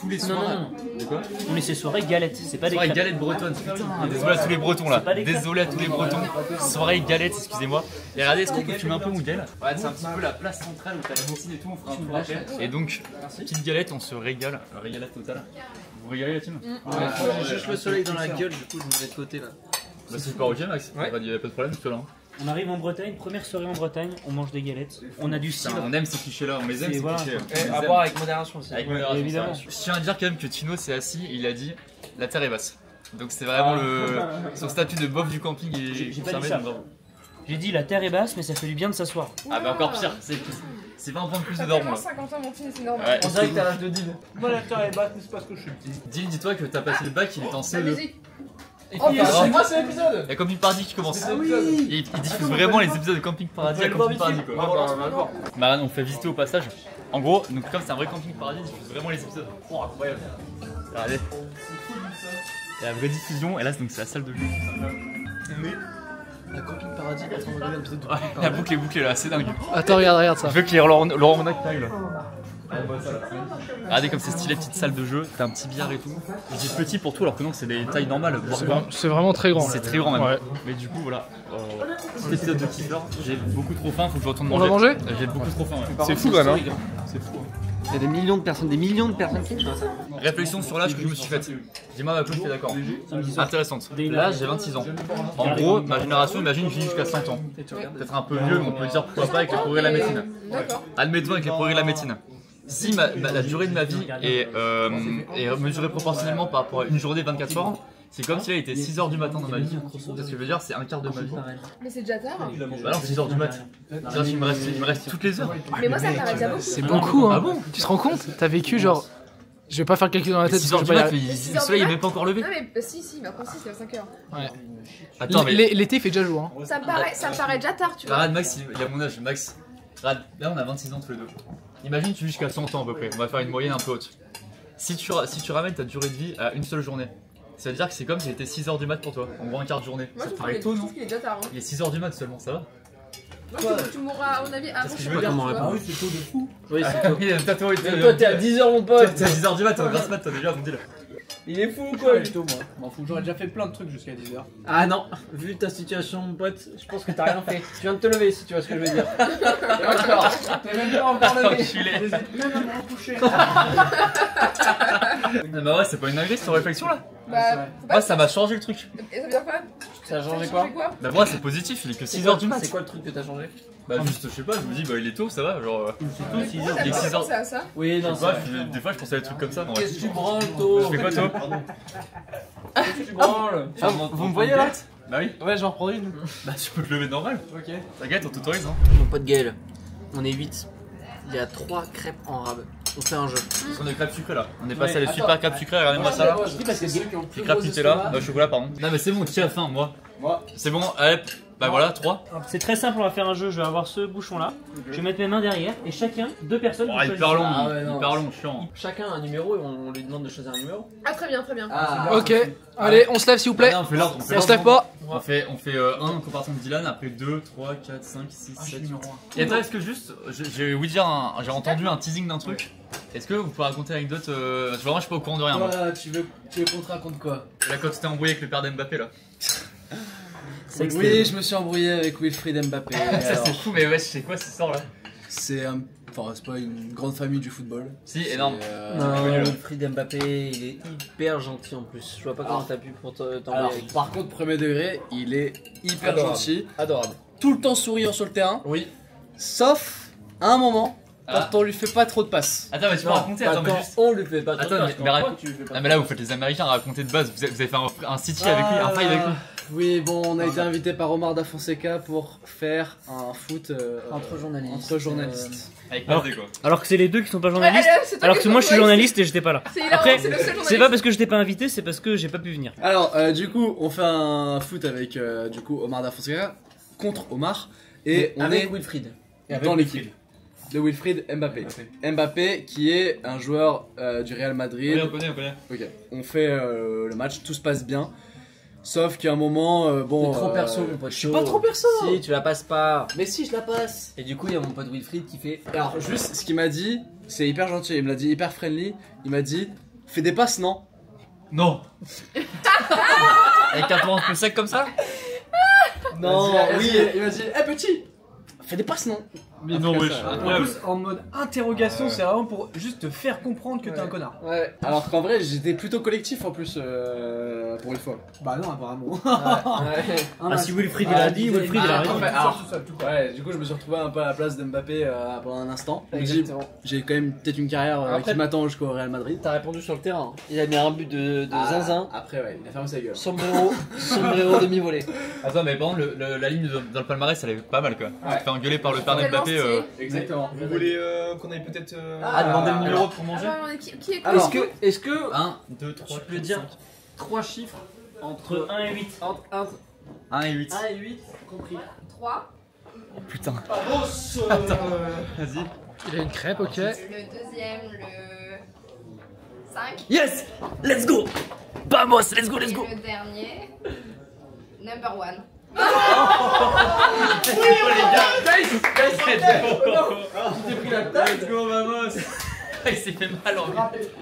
Speaker 1: Tous les soirs.
Speaker 5: Non. De quoi? On est ces soirées galettes, c'est pas des
Speaker 1: Soirée
Speaker 5: crêpes.
Speaker 1: galette bretonne, putain, désolé à tous les bretons là, désolé à tous les bretons. Soirée galette, excusez-moi. Et regardez, est-ce qu'on peut fumer un peu Moudel? Ouais, c'est un petit peu la place centrale où t'as la piscine et tout, on fera un tour après. Et donc, petite galette, on se régale, régalade totale. Vous régalez la team?
Speaker 6: J'ai juste le soleil dans la gueule, du coup je me mets de côté là.
Speaker 1: Bah c'est super ok Max, il y a pas de problème tout là.
Speaker 5: On arrive en Bretagne, première soirée en Bretagne, on mange des galettes, on a du cidre.
Speaker 1: On aime ces clichés là, on les aime ces
Speaker 5: Voilà.
Speaker 1: clichés.
Speaker 6: À boire avec modération aussi.
Speaker 1: Avec modération,
Speaker 5: évidemment.
Speaker 1: ça. Je tiens à dire quand même que Tino s'est assis et il a dit la terre est basse. Donc c'est vraiment son statut de bof du camping est
Speaker 5: J'ai pas
Speaker 1: confirmé,
Speaker 5: dit ça.
Speaker 1: donc bravo.
Speaker 5: J'ai dit la terre est basse, mais ça fait du bien de s'asseoir.
Speaker 1: Ah bah encore pire, c'est 20 points de plus de
Speaker 4: Ça fait
Speaker 1: dormant
Speaker 4: moins
Speaker 1: là.
Speaker 4: 50 ans, mon fils, c'est normal.
Speaker 1: Ouais.
Speaker 6: On dirait que t'as l'âge de Dean.
Speaker 7: Moi, la terre est basse, mais c'est parce que je suis petit.
Speaker 1: Dis, dis-toi que t'as passé le bac, il est en
Speaker 4: La
Speaker 1: CE2.
Speaker 4: musique.
Speaker 6: Oh, c'est moi, c'est l'épisode.
Speaker 1: Il y a Camping Paradis qui commence. Il diffuse vraiment les épisodes de Camping Paradis à Camping Paradis quoi. Marane, on fait visiter au passage. En gros, donc comme c'est un vrai Camping Paradis, il diffuse vraiment les épisodes. Oh incroyable. Regardez. Il y a la vraie diffusion et là donc c'est la salle de jeu.
Speaker 3: La Camping Paradis, attends, on regarde l'épisode de
Speaker 1: Ouais, la boucle est bouclée là, c'est dingue.
Speaker 3: Attends, regarde ça.
Speaker 1: Je veux qu'il y ait Laurent Monac taille là. Regardez comme c'est stylé, petite salle de jeu, t'as un petit billard et tout. Je dis petit pour tout alors que non, c'est des tailles normales.
Speaker 3: C'est vraiment très grand.
Speaker 1: C'est très grand même.
Speaker 3: Ouais.
Speaker 1: Mais du coup, voilà. Petit épisode de kiffer. J'ai beaucoup trop faim, faut que je retourne
Speaker 3: On
Speaker 1: manger.
Speaker 3: va manger
Speaker 1: J'ai beaucoup trop faim. Ouais.
Speaker 3: C'est fou quand même.
Speaker 1: C'est fou.
Speaker 6: Il y a des millions de personnes qui font ça.
Speaker 1: Réflexion sur l'âge que je me suis faite. Dis-moi, ma cloche, t'es d'accord. Intéressante. Là, j'ai 26 ans. En gros, ma génération, imagine, je vis jusqu'à 100 ans. Peut-être un peu vieux, mais on peut dire pourquoi pas avec les progrès de la médecine.
Speaker 4: D'accord.
Speaker 1: Admettons avec les progrès de la médecine. Si la durée de ma vie est mesurée proportionnellement par rapport à une journée 24 heures, c'est comme si là il était 6h du matin dans ma vie. C'est ce que je veux dire, c'est un quart de ma vie.
Speaker 4: Mais c'est déjà tard.
Speaker 1: Bah non, 6h du mat. C'est-à-dire qu'il me reste toutes les heures.
Speaker 4: Mais moi, ça me paraît déjà beaucoup.
Speaker 3: C'est beaucoup, hein.
Speaker 1: Ah bon?
Speaker 3: Tu te rends compte? T'as vécu genre. Je vais pas faire le calcul dans la tête.
Speaker 1: 6h
Speaker 3: parce
Speaker 1: du
Speaker 3: que je
Speaker 1: mat,
Speaker 3: vais
Speaker 1: mais le soleil est même pas encore levé.
Speaker 4: Non, mais si, mais après, si, c'est à 5 heures.
Speaker 3: Ouais.
Speaker 1: Attends, mais.
Speaker 3: L'été il fait déjà jour. Hein.
Speaker 4: Ça me paraît déjà tard, tu vois.
Speaker 1: Rad, Max, il a mon âge. Max, Rad, là on a 26 ans tous les deux. Imagine tu vis jusqu'à 100 ans à peu près. On va faire une moyenne un peu haute. Si tu ramènes ta durée de vie à une seule journée, ça veut dire que c'est comme si c'était 6h du mat pour toi. En gros, un quart de journée.
Speaker 4: Moi,
Speaker 1: Ça
Speaker 4: je
Speaker 1: te paraît tôt, non?
Speaker 4: qu'il est déjà tard. Hein.
Speaker 1: Il est 6h du mat seulement, ça va?
Speaker 4: Moi, tu mourras, à mon avis, avant.
Speaker 1: que je veux dire,
Speaker 4: tu vois.
Speaker 6: Oui,
Speaker 7: c'est tôt de fou.
Speaker 6: Oui, c'est tôt.
Speaker 1: Oui, t'as toi,
Speaker 6: Toi, t'es à 10h, mon pote.
Speaker 1: T'es à 10h du mat, t'es en grasse mat, t'as déjà mon deal.
Speaker 6: Il est fou ou quoi lui?
Speaker 7: Tôt, moi. M'en fous, j'aurais déjà fait plein de trucs jusqu'à 10h.
Speaker 6: Ah non, vu ta situation, mon pote, je pense que t'as rien fait. Tu viens de te lever si tu vois ce que je veux dire. Et encore, t'es même pas encore levé.
Speaker 1: Enculé.
Speaker 7: Même à me recoucher.
Speaker 1: Bah ouais, c'est pas une dinguerie cette réflexion là.
Speaker 4: Bah, faut pas.
Speaker 1: Moi, ça m'a changé le truc.
Speaker 4: Et ça veut dire quoi?
Speaker 6: Ça a changé
Speaker 4: Ça
Speaker 6: quoi?
Speaker 4: change quoi?
Speaker 1: Bah, moi, c'est positif, il est que 6h du mat.
Speaker 6: C'est quoi le truc que t'as changé?
Speaker 1: Bah, juste, je sais pas, je me dis, bah, il est tôt, ça va, genre.
Speaker 4: Pourquoi
Speaker 1: Il est
Speaker 4: t'as
Speaker 1: que
Speaker 4: pas
Speaker 1: 6 heures.
Speaker 4: pensé à ça?
Speaker 6: Oui, non,
Speaker 1: Je sais pas, des fois, je pense à des trucs comme ça. Non, ouais.
Speaker 6: Qu'est-ce que tu branles, toi?
Speaker 1: Je fais quoi, toi?
Speaker 6: Qu'est-ce que tu branles?
Speaker 1: Ah, vous me voyez là? Bah oui.
Speaker 7: Ouais, j'en reprends une.
Speaker 1: Bah, tu peux te lever normal.
Speaker 7: Ok.
Speaker 1: T'inquiète, on t'autorise, hein.
Speaker 6: Mon pote Gaël, on est 8. Il y a 3 crêpes en rab. On fait un jeu.
Speaker 1: On est crêpes sucrées là. On est passé à des super crêpes sucrées, regardez-moi ça là.
Speaker 6: Je dis parce que ceux qui ont
Speaker 1: Les crêpes Nutella, chocolat, pardon. Non, mais c'est bon, qui a faim, moi? C'est bon, allez, bah voilà, 3.
Speaker 5: C'est très simple, on va faire un jeu, je vais avoir ce bouchon là, je vais mettre mes mains derrière et chacun, 2 personnes.
Speaker 1: Oh,
Speaker 5: vont
Speaker 1: hyper
Speaker 5: choisir.
Speaker 1: long,
Speaker 6: Ah ouais, non.
Speaker 1: hyper long, chiant.
Speaker 6: Chacun a un numéro et on lui demande de choisir un numéro.
Speaker 4: Ah, très bien, très bien.
Speaker 6: Ah,
Speaker 3: Ok, allez, on se lève s'il vous plaît.
Speaker 1: Ah, non, on fait l'ordre,
Speaker 3: On se lève pas.
Speaker 1: On fait 1 en comparaison de Dylan, après 2, 3, 4, 5, 6, 7, 8. Et attends, est-ce que juste, j'ai ouï dire, j'ai entendu un teasing d'un truc. Est-ce que vous pouvez raconter l'anecdote vraiment, je suis pas au courant de rien. Moi.
Speaker 6: Voilà, tu veux qu'on te raconte quoi?
Speaker 1: Là, quand tu t'es embrouillé avec le père d'Mbappé là.
Speaker 8: Oui, je me suis embrouillé avec Wilfried Mbappé.
Speaker 1: Ça, c'est fou, mais ouais, c'est quoi cette histoire là?
Speaker 8: C'est enfin, c'est pas une grande famille du football.
Speaker 1: Si, énorme.
Speaker 6: Non, Wilfried Mbappé, il est hyper gentil en plus. Je vois pas comment t'as pu pour
Speaker 8: Alors,
Speaker 6: t'embrouiller avec.
Speaker 8: par contre, premier degré, il est hyper
Speaker 6: Adorable.
Speaker 8: gentil,
Speaker 6: Adorable.
Speaker 8: tout le temps souriant sur le terrain,
Speaker 6: Oui.
Speaker 8: sauf à un moment quand
Speaker 1: Ah.
Speaker 8: on lui fait pas trop de passes.
Speaker 1: Attends, mais tu peux raconter, attends, mais juste.
Speaker 6: on lui fait pas trop
Speaker 1: Attends,
Speaker 6: de passe,
Speaker 1: mais
Speaker 6: quand
Speaker 1: raconte-
Speaker 6: tu lui fais pas
Speaker 1: Non, mais là, vous faites les Américains, racontez de base. Vous avez fait un City avec lui, un fight avec lui.
Speaker 8: Oui, bon, on a été invité par Omar Da Fonseca pour faire un foot
Speaker 6: Entre journalistes.
Speaker 8: entre journalistes.
Speaker 1: Avec
Speaker 5: Alors-
Speaker 1: Mazé, quoi.
Speaker 5: Alors que c'est les deux qui sont pas journalistes.
Speaker 4: c'est toi
Speaker 5: Alors
Speaker 4: qui
Speaker 5: que moi je suis
Speaker 4: ouais,
Speaker 5: journaliste et j'étais pas là.
Speaker 4: C'est hilarant,
Speaker 5: Après,
Speaker 4: c'est le seul
Speaker 5: c'est
Speaker 4: journaliste.
Speaker 5: pas parce que j'étais pas invité, c'est parce que j'ai pas pu venir.
Speaker 8: Alors, du coup, on fait un foot avec du coup Omar Da Fonseca contre Omar et on
Speaker 6: avec
Speaker 8: est
Speaker 6: Wilfried.
Speaker 8: dans l'équipe de Wilfried Mbappé. Mbappé qui est un joueur du Real Madrid.
Speaker 1: Oui, on connaît, on connaît.
Speaker 8: Ok, on fait le match, tout se passe bien. Sauf qu'à un moment, bon.
Speaker 6: T'es trop perso, mon pote.
Speaker 8: Je suis pas trop perso.
Speaker 6: Si, tu la passes pas.
Speaker 8: Mais si, je la passe.
Speaker 6: Et du coup, il y a mon pote Wilfried qui fait.
Speaker 8: Alors, juste ce qu'il m'a dit, c'est hyper gentil. Il me l'a dit hyper friendly. Il m'a dit, fais des passes, non?
Speaker 1: Non. Avec un tour un peu sec comme ça?
Speaker 8: Non, oui. Il m'a dit, petit, fais des passes, non?
Speaker 1: Mais non, wesh.
Speaker 7: En plus, en mode interrogation, c'est vraiment pour juste te faire comprendre que t'es un connard.
Speaker 8: Ouais. Alors qu'en vrai, j'étais plutôt collectif en plus pour une fois.
Speaker 7: Bah non, apparemment.
Speaker 5: Ah, si Wilfried il a dit, Wilfried il a raison.
Speaker 8: Ouais, du coup, je me suis retrouvé un peu à la place d'Mbappé pendant un instant. Donc, j'ai quand même peut-être une carrière
Speaker 6: Après-
Speaker 8: qui m'attend jusqu'au Real Madrid.
Speaker 6: T'as répondu sur le terrain. Il a mis un but de zinzin.
Speaker 8: Après, ouais, il a fermé sa gueule.
Speaker 6: Sombrero demi-volé.
Speaker 1: Attends, mais par contre, la ligne dans le palmarès, elle est pas mal, quoi. Tu te fais engueuler par le père
Speaker 4: Tellement
Speaker 1: d'Mbappé.
Speaker 4: stylé.
Speaker 8: Exactement.
Speaker 3: Vous voulez qu'on aille peut-être.
Speaker 1: Demander le numéro pour manger.
Speaker 4: Ah, qui est
Speaker 8: Alors,
Speaker 7: Est-ce que
Speaker 1: 1, 2, 3,
Speaker 7: tu peux dire 3 chiffres
Speaker 5: Entre 1 et 8.
Speaker 6: Entre
Speaker 1: 1 et 8.
Speaker 6: 1 et 8, compris.
Speaker 4: 3.
Speaker 1: Putain. Vas-y.
Speaker 7: Il a une crêpe, ok.
Speaker 4: Le deuxième, le 5.
Speaker 5: Yes! Let's go! Vamos, let's go, let's
Speaker 4: Et
Speaker 5: go!
Speaker 4: le dernier, number 1.
Speaker 1: Let's go, vamos! Il s'est fait mal en vie.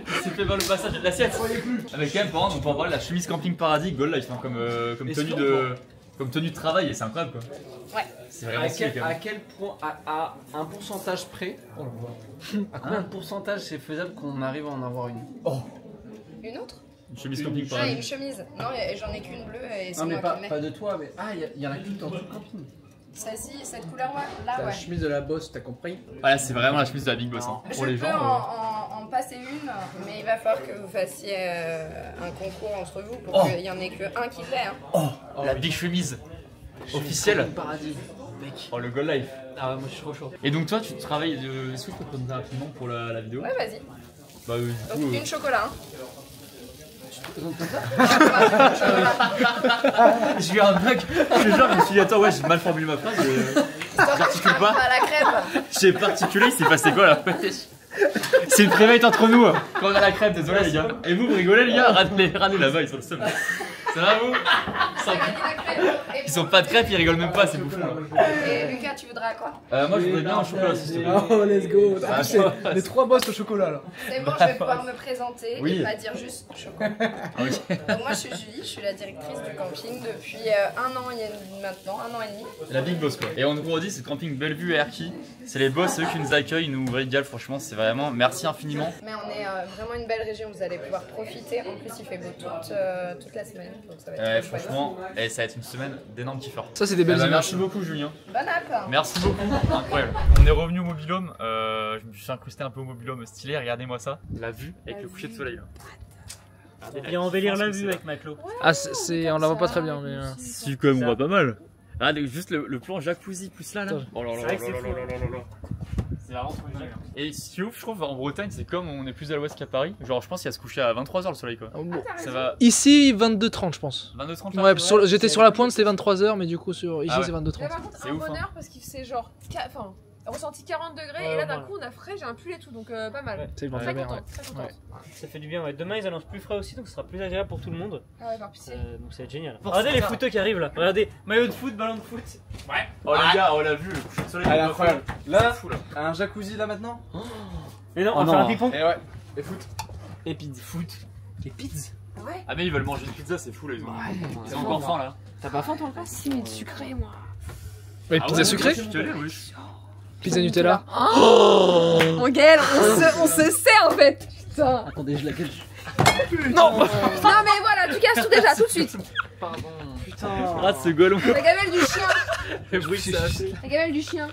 Speaker 1: Il s'est fait mal au passage de l'assiette. Ah, mais quand même, par contre, on peut en parler de la chemise Camping Paradis Gold Life, hein, comme tenue de travail, et c'est incroyable, quoi.
Speaker 4: Ouais.
Speaker 1: C'est vraiment
Speaker 6: À
Speaker 1: stylé,
Speaker 6: quel,
Speaker 1: quand
Speaker 6: à
Speaker 1: même.
Speaker 6: quel point, à un pourcentage près, à combien de pourcentage c'est faisable qu'on arrive à en avoir une?
Speaker 4: Une autre?
Speaker 1: Une chemise Camping
Speaker 4: Ah,
Speaker 1: Paradis.
Speaker 4: une chemise. Non, j'en ai qu'une bleue et c'est
Speaker 6: Non mais
Speaker 4: moi
Speaker 6: pas,
Speaker 4: qui le
Speaker 6: pas
Speaker 4: mets.
Speaker 6: de toi, mais ah il y en a qu'une dans tout le camping.
Speaker 4: Celle-ci, cette couleur-là,
Speaker 6: La
Speaker 4: ouais.
Speaker 6: chemise de la bosse, t'as compris?
Speaker 1: Voilà, c'est vraiment la chemise de la Big Boss, hein. Pour
Speaker 4: Je
Speaker 1: les
Speaker 4: peux
Speaker 1: gens.
Speaker 4: en passer une, mais il va falloir que vous fassiez un concours entre vous pour qu'il y en ait que un qui l'ait. Hein.
Speaker 1: La Big Chemise officielle.
Speaker 6: Paradis.
Speaker 1: Oh, le Gold Life.
Speaker 6: Ah ouais, moi je suis trop chaud.
Speaker 1: Et donc, toi, tu travailles. Est-ce que tu peux te présenter rapidement pour la vidéo?
Speaker 4: Ouais, vas-y.
Speaker 1: Bah, du
Speaker 4: Donc,
Speaker 1: coup.
Speaker 4: une chocolat. Hein.
Speaker 1: J'ai eu un bug. Je te jure, je me suis dit, attends, ouais, j'ai mal formulé ma phrase. J'articule pas.
Speaker 4: Pas la crêpe.
Speaker 1: J'ai particulé, il s'est passé quoi là? C'est une private entre nous quand on a la crêpe, désolé les gars. Et vous rigolez les gars? Ramenez là-bas, ils sont le seum. Ça va vous? Ils sont pas de crêpes, ils rigolent même pas, c'est bouffon là.
Speaker 4: Et Lucas, tu voudras quoi?
Speaker 1: Moi je voudrais bien un chocolat si s'il te plaît.
Speaker 7: Oh, let's go.
Speaker 1: Ah,
Speaker 7: Les 3 boss au chocolat là.
Speaker 4: C'est bon, je vais pouvoir me présenter
Speaker 1: Oui.
Speaker 4: et pas dire juste chocolat. Donc moi je suis Julie, je suis la directrice du camping depuis un an maintenant, 1 an et demi.
Speaker 1: La Big Boss quoi. Et on nous redit, c'est le camping Bellevue et Erquy. C'est les boss, eux qui nous accueillent, ils nous régalent, franchement, c'est vraiment merci infiniment.
Speaker 4: Mais on est vraiment une belle région, vous allez pouvoir profiter. En plus il fait beau toute la semaine, donc ça va être trop chouette.
Speaker 1: Franchement, et ça va être une semaine d'énormes kiffeurs.
Speaker 7: Ça, c'est des belles images.
Speaker 1: Merci beaucoup Julien.
Speaker 4: Bon app.
Speaker 1: Merci beaucoup. Incroyable. On est revenu au mobilhome. Je me suis incrusté un peu au mobilhome stylé. Regardez-moi ça. La vue avec le coucher de soleil. Là.
Speaker 5: Et embellir la vue avec Maclo.
Speaker 7: Ah, on la voit pas très bien, mais.
Speaker 1: Si, quand même, on voit pas mal. Ah, juste le plan jacuzzi plus là. Oh là là
Speaker 5: C'est vrai que c'est
Speaker 1: là
Speaker 5: fou.
Speaker 1: là là là là. C'est vraiment trop bien. Et ce qui est ouf, je trouve, en Bretagne, c'est comme on est plus à l'ouest qu'à Paris. Genre, je pense qu'il va se coucher à 23h le soleil quoi. Ça va.
Speaker 7: Ici, 22h30, je pense.
Speaker 1: 22h30.
Speaker 7: Ouais, j'étais sur la pointe, c'était 23h, mais du coup, ici,
Speaker 1: Ah ouais.
Speaker 7: c'est 22h30.
Speaker 4: Là, par contre,
Speaker 1: C'est
Speaker 4: un
Speaker 1: ouf, hein.
Speaker 4: bonheur parce qu'il fait genre. Enfin, ressenti 40 degrés et là d'un coup on a frais, j'ai un pull et tout donc pas mal.
Speaker 7: C'est le
Speaker 4: Très
Speaker 7: bien,
Speaker 4: contente, très contente.
Speaker 5: Ça fait du bien, ouais. Demain ils annoncent plus frais aussi, donc ce sera plus agréable pour tout le monde.
Speaker 4: Ah ouais, par pitié.
Speaker 5: Donc ça va être génial. Regardez les footeux qui arrivent là. Regardez, maillot de foot, ballon de foot.
Speaker 1: Ouais. Oh les gars, oh la vue, le coucher de soleil.
Speaker 8: Elle est
Speaker 1: il
Speaker 8: incroyable.
Speaker 1: C'est
Speaker 8: Là,
Speaker 1: fou, là.
Speaker 8: un jacuzzi là maintenant.
Speaker 5: Mais non,
Speaker 8: Oh
Speaker 5: on va faire
Speaker 8: non.
Speaker 5: un ping-pong.
Speaker 8: Et ouais, et foot.
Speaker 5: Et pizza. Foot. Et pizza.
Speaker 4: Ouais.
Speaker 1: Ah mais ils veulent manger une pizza, c'est fou là, ils ont encore faim là.
Speaker 6: T'as pas faim toi?
Speaker 4: Ah si, mais sucré moi.
Speaker 7: Ouais, pizza sucrée,
Speaker 1: Je te l'ai, oui.
Speaker 7: pizza Nutella.
Speaker 4: On gueule, on se sert en fait. Putain.
Speaker 6: Attendez, je la gueule.
Speaker 7: Non.
Speaker 4: Non mais voilà, tu casses tout déjà, tout de suite.
Speaker 6: Pardon. Putain.
Speaker 1: Rate ce golon.
Speaker 4: La gamelle du chien.
Speaker 1: Le bruit que ça a fait.
Speaker 4: La gamelle du chien.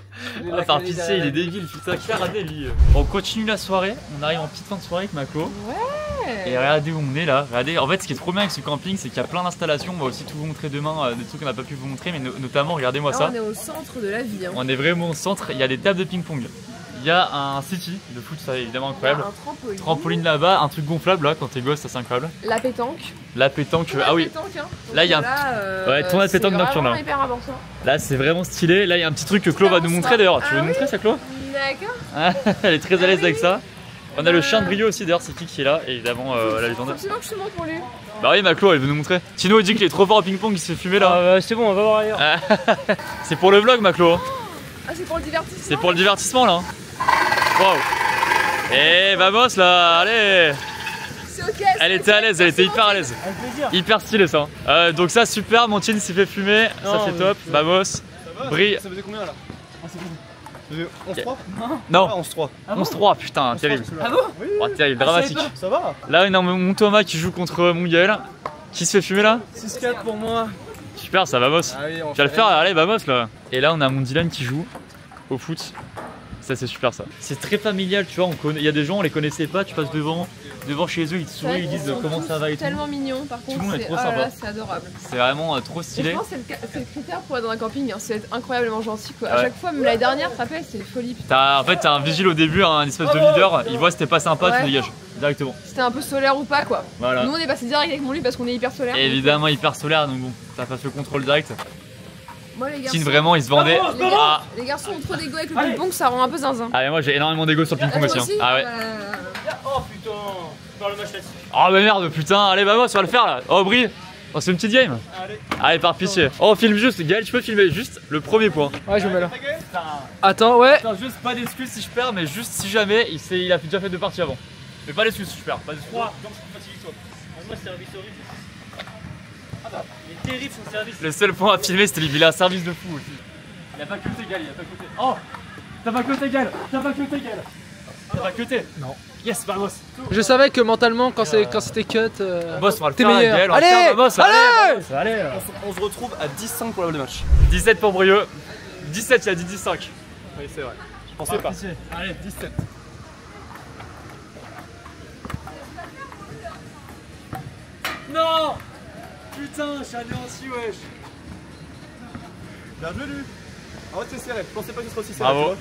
Speaker 1: Ah, par pitié, il est débile, putain, qui a raté lui. On continue la soirée, on arrive en petite fin de soirée avec Maclo.
Speaker 4: Ouais.
Speaker 1: Et regardez où on est là, regardez, en fait ce qui est trop bien avec ce camping c'est qu'il y a plein d'installations, on va aussi tout vous montrer demain, des trucs qu'on n'a pas pu vous montrer, mais notamment regardez-moi ça.
Speaker 4: On est au centre de la vie. Hein.
Speaker 1: On est vraiment au centre, il y a des tables de ping-pong. Il y a un city de foot, ça est évidemment incroyable.
Speaker 4: Un
Speaker 1: trampoline là-bas, un truc gonflable là quand t'es gosse, ça c'est incroyable.
Speaker 4: La pétanque.
Speaker 1: La pétanque, ah oui.
Speaker 4: Pétanque, hein.
Speaker 1: Là il y a un ouais, tournoi de pétanque nocturne là.
Speaker 4: Hyper important.
Speaker 1: Là c'est vraiment stylé, là il y a un petit truc que Chlo va nous montrer d'ailleurs. Tu veux nous montrer ça Chlo?
Speaker 4: D'accord.
Speaker 1: Elle est très à l'aise avec ça. On a le chien de Brio aussi d'ailleurs, c'est qui est là, et évidemment la légende.
Speaker 4: Faut que je te montre pour lui.
Speaker 1: Bah oui, ma Chlo elle veut nous montrer. Tino il dit qu'il est trop fort au ping-pong, il se fait fumer là.
Speaker 5: C'est bon, on va voir ailleurs.
Speaker 1: C'est pour le vlog ma Chlo.
Speaker 4: Ah c'est pour le divertissement.
Speaker 1: C'est pour le divertissement là. Wow. Et vamos là, allez.
Speaker 4: C'est ok.
Speaker 1: Elle était à l'aise, elle était hyper à l'aise.
Speaker 5: Avec plaisir.
Speaker 1: Hyper stylé ça. Donc ça super, Montine s'est fait fumer, ça c'est top. Vamos. Brille.
Speaker 3: Ça faisait combien là? Ça faisait 11-3?
Speaker 1: Non.
Speaker 3: Ah, 11-3.
Speaker 1: 11-3, putain, terrible.
Speaker 5: Ah bon?
Speaker 3: Oui.
Speaker 1: Oh, terrible, dramatique.
Speaker 3: Ça va?
Speaker 1: Là, on a mon Thomas qui joue contre mon Gaël. Qui se fait fumer là?
Speaker 6: 6-4 pour moi.
Speaker 1: Super, ça va boss.
Speaker 6: Ah oui,
Speaker 1: Tu vas le faire, allez, vamos là. Et là, on a mon Dylan qui joue au foot. Ça, c'est super ça. C'est très familial, tu vois. Il y a des gens, on les connaissait pas, tu passes devant chez eux, ils te sourient, ils disent comment ça va et tout.
Speaker 4: Tellement mignon, par contre.
Speaker 1: Tout le monde est trop sympa.
Speaker 4: C'est adorable.
Speaker 1: C'est vraiment trop stylé.
Speaker 4: Je pense que c'est le critère pour être dans un camping, hein, c'est être incroyablement gentil quoi.
Speaker 1: Ouais.
Speaker 4: À chaque fois, même l'année dernière, tu te rappelles, c'était folie.
Speaker 1: En fait, t'as un vigile au début, un espèce de leader. Il voit si t'es pas sympa, tu dégages directement.
Speaker 4: C'était un peu solaire ou pas quoi.
Speaker 1: Voilà.
Speaker 4: Nous on est passé direct avec mon lui parce qu'on est hyper solaire.
Speaker 1: Évidemment, hyper solaire, donc bon, t'as pas fait le contrôle direct.
Speaker 4: Moi les garçons.
Speaker 1: Tine vraiment, il se vendait.
Speaker 4: Les garçons ont trop d'égo avec le ping-pong, ça rend un peu zinzin.
Speaker 1: Ah, mais moi j'ai énormément d'égo sur le ping-pong aussi. Hein. Ah ouais.
Speaker 5: Oh putain, faire le match là-dessus.
Speaker 1: Oh bah merde, putain, allez, vamos, on va le faire là. Oh, Brie, on se fait une petite game. Allez, par pitié. Oh, on filme juste, Gaël, tu peux filmer juste le premier point.
Speaker 7: Ouais, je me mets là. Attends, ouais.
Speaker 1: Attends, juste pas d'excuses si je perds, mais juste si jamais il a déjà fait 2 parties avant. Mais pas d'excuses si je perds, pas d'excuses.
Speaker 5: Donc fatigue-toi. Moi, service horrible. Ah bah, il est terrible son service.
Speaker 1: Le seul point à filmer, c'était il a un service de fou aussi. Il a pas cuté, Gaël, il a pas cuté. Oh, t'as pas cuté, Gaël, t'as pas cuté, Gaël. T'as pas cuté? Non. Yes, bah boss.
Speaker 7: Je savais que mentalement, quand c'était cut,
Speaker 1: Boss, on va le
Speaker 7: t'es
Speaker 1: faire,
Speaker 7: meilleur.
Speaker 1: Gaël, on va
Speaker 7: Allez,
Speaker 1: le faire, boss,
Speaker 7: allez.
Speaker 1: allez.
Speaker 3: On se retrouve à 10-5 pour la balle de match.
Speaker 1: 17 pour Brieux. 17, il a dit 15.
Speaker 3: Oui, c'est vrai. Je pensais pas.
Speaker 1: Allez, 17. Non. Putain, je suis anéanci, wesh.
Speaker 3: Bien joué, lui. En fait, c'est serré. Je pensais pas que ce soit aussi serré.
Speaker 1: Bravo.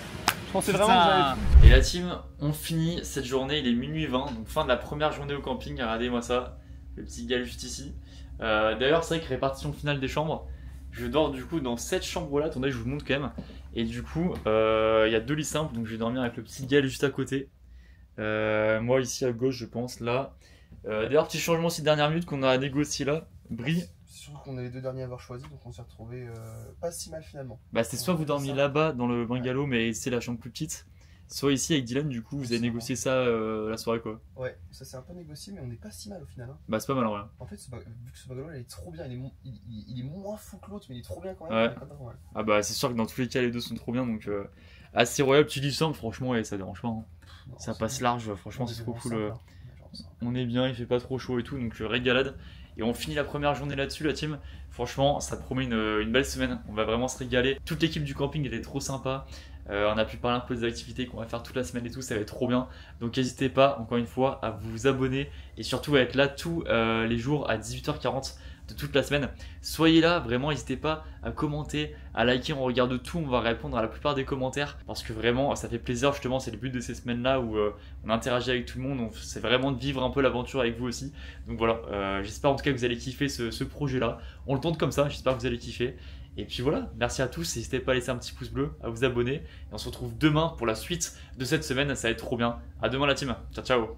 Speaker 3: Je pensais vraiment que j'avais.
Speaker 1: Et la team, on finit cette journée, il est minuit 20, donc fin de la première journée au camping. Regardez-moi ça, le petit gars juste ici. D'ailleurs, c'est vrai que répartition finale des chambres, je dors du coup dans cette chambre là. Attendez, je vous montre quand même. Et du coup, il y a 2 lits simples, donc je vais dormir avec le petit gars juste à côté. Moi ici à gauche, je pense, là. D'ailleurs, petit changement aussi dernière minute qu'on a négocié là. Brie.
Speaker 3: C'est sûr qu'on est les 2 derniers à avoir choisi, donc on s'est retrouvés pas si mal finalement.
Speaker 1: Bah, c'est soit vous dormiez là-bas dans le bungalow, mais c'est la chambre plus petite, soit ici avec Dylan, du coup, vous avez négocié ça la soirée quoi.
Speaker 3: Ouais, ça c'est un peu négocié, mais on n'est pas si mal au final. Hein.
Speaker 1: Bah, c'est pas mal en vrai.
Speaker 3: En fait, vu que ce bungalow il est trop bien, il est moins fou que l'autre, mais il est trop bien quand même.
Speaker 1: Ouais.
Speaker 3: Pas mal.
Speaker 1: Ah bah, c'est sûr que dans tous les cas, les deux sont trop bien, donc assez royal, petit lit simple, franchement, et ça dérange pas. Hein.
Speaker 3: Non,
Speaker 1: Ça passe large, franchement, c'est trop cool.
Speaker 3: Simple, hein.
Speaker 1: On est bien, il fait pas trop chaud et tout, donc régalade. Et on finit la première journée là-dessus, la team. Franchement, ça promet une belle semaine. On va vraiment se régaler. Toute l'équipe du camping était trop sympa. On a pu parler un peu des activités qu'on va faire toute la semaine et tout, ça va être trop bien. Donc n'hésitez pas, encore une fois, à vous abonner et surtout à être là tous les jours à 18h40 de toute la semaine. Soyez là, vraiment, n'hésitez pas à commenter, à liker, on regarde tout, on va répondre à la plupart des commentaires parce que vraiment, ça fait plaisir, justement, c'est le but de ces semaines-là où on interagit avec tout le monde, c'est vraiment de vivre un peu l'aventure avec vous aussi. Donc voilà, j'espère en tout cas que vous allez kiffer ce projet-là. On le tente comme ça, j'espère que vous allez kiffer. Et puis voilà, merci à tous, n'hésitez pas à laisser un petit pouce bleu, à vous abonner. Et on se retrouve demain pour la suite de cette semaine, ça va être trop bien. À demain la team, ciao ciao.